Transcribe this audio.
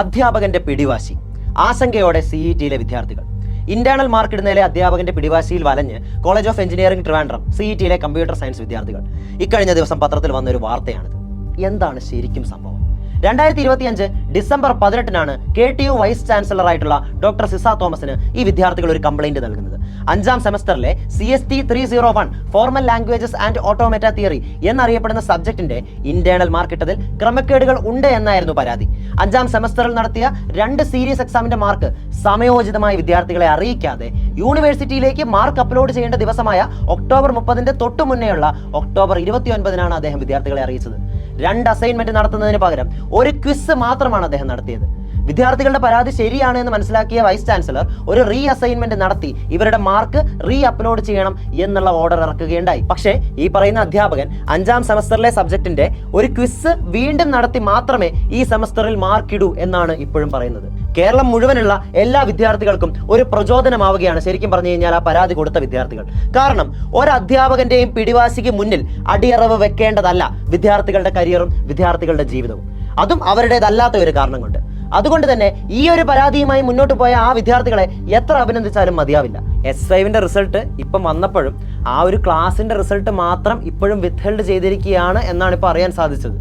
അധ്യാപകന്റെ പിടിവാശി. ആശങ്കയോടെ CET-യിലെ വിദ്യാർത്ഥികൾ. ഇന്റേണൽ മാർക്ക് ഇടുന്നതിലെ അധ്യാപകന്റെ പിടിവാശിയിൽ വലഞ്ഞ് കോളേജ് ഓഫ് എഞ്ചിനീയറിംഗ് ട്രിവാൻഡ്രം CET-യിലെ കമ്പ്യൂട്ടർ സയൻസ് വിദ്യാർത്ഥികൾ. ഇക്കഴിഞ്ഞ ദിവസം പത്രത്തിൽ വന്നൊരു വാർത്തയാണിത്. എന്താണ് ശരിക്കും സംഭവം? 2025 ഡിസംബർ 18-നാണ് KTU വൈസ് ചാൻസലർ ആയിട്ടുള്ള ഡോക്ടർ സിസ തോമസിന് ഈ വിദ്യാർത്ഥികൾ ഒരു കംപ്ലൈന്റ് നൽകുന്നത്. 5ാം സെമസ്റ്ററിലെ CST 301 formal languages and ഓട്ടോമേറ്റ theory എന്നറിയപ്പെടുന്ന സബ്ജക്റ്റിന്റെ ഇന്റേണൽ മാർക്ക് ഇട്ടതിൽ ക്രമക്കേടുകൾ ഉണ്ട് എന്നായിരുന്നു പരാതി. 5ാം സെമസ്റ്ററിൽ നടത്തിയ 2 സീരീസ് എക്സാമിന്റെ മാർക്ക് സമയോചിതമായി വിദ്യാർത്ഥികളെ അറിയിക്കാതെ യൂണിവേഴ്സിറ്റിയിലേക്ക് മാർക്ക് അപ്ലോഡ് ചെയ്യേണ്ട ദിവസമായ ഒക്ടോബർ 30-ന്റെ തൊട്ടു മുന്നേയുള്ള ഒക്ടോബർ 29-നാണ് അദ്ദേഹം വിദ്യാർത്ഥികളെ അറിയിച്ചത്. 2 അസൈൻമെന്റ് നടത്തുന്നതിന് പകരം ഒരു ക്വിസ് മാത്രമാണ് അദ്ദേഹം നടത്തിയത്. വിദ്യാർത്ഥികളുടെ പരാതി ശരിയാണ് എന്ന് മനസ്സിലാക്കിയ വൈസ് ചാൻസലർ ഒരു റീ അസൈൻമെന്റ് നടത്തി ഇവരുടെ മാർക്ക് റീ അപ്ലോഡ് ചെയ്യണം എന്നുള്ള ഓർഡർ ഇറക്കുകയുണ്ടായി. പക്ഷേ ഈ പറയുന്ന അധ്യാപകൻ 5ാം സെമസ്റ്ററിലെ സബ്ജക്റ്റിന്റെ ഒരു ക്വിസ് വീണ്ടും നടത്തി മാത്രമേ ഈ സെമസ്റ്ററിൽ മാർക്ക് ഇടൂ എന്നാണ് ഇപ്പോഴും പറയുന്നത്. കേരളം മുഴുവനുള്ള എല്ലാ വിദ്യാർത്ഥികൾക്കും ഒരു പ്രചോദനമാവുകയാണ് ശരിക്കും പറഞ്ഞു കഴിഞ്ഞാൽ ആ പരാതി കൊടുത്ത വിദ്യാർത്ഥികൾ. കാരണം ഒരധ്യാപകന്റെയും പിടിവാശിക്ക് മുന്നിൽ അടിയറവ് വെക്കേണ്ടതല്ല വിദ്യാർത്ഥികളുടെ കരിയറും വിദ്യാർത്ഥികളുടെ ജീവിതവും, അതും അവരുടേതല്ലാത്ത ഒരു കാരണം കൊണ്ട്. അതുകൊണ്ട് തന്നെ ഈ ഒരു പരാതിയുമായി മുന്നോട്ട് പോയ ആ വിദ്യാർത്ഥികളെ എത്ര അഭിനന്ദിച്ചാലും മതിയാവില്ല. S5-ന്റെ റിസൾട്ട് ഇപ്പം വന്നപ്പോഴും ആ ഒരു ക്ലാസിന്റെ റിസൾട്ട് മാത്രം ഇപ്പോഴും വിത്ത്ഹെൽഡ് ചെയ്തിരിക്കുകയാണ് എന്നാണ് ഇപ്പോൾ അറിയാൻ സാധിച്ചത്.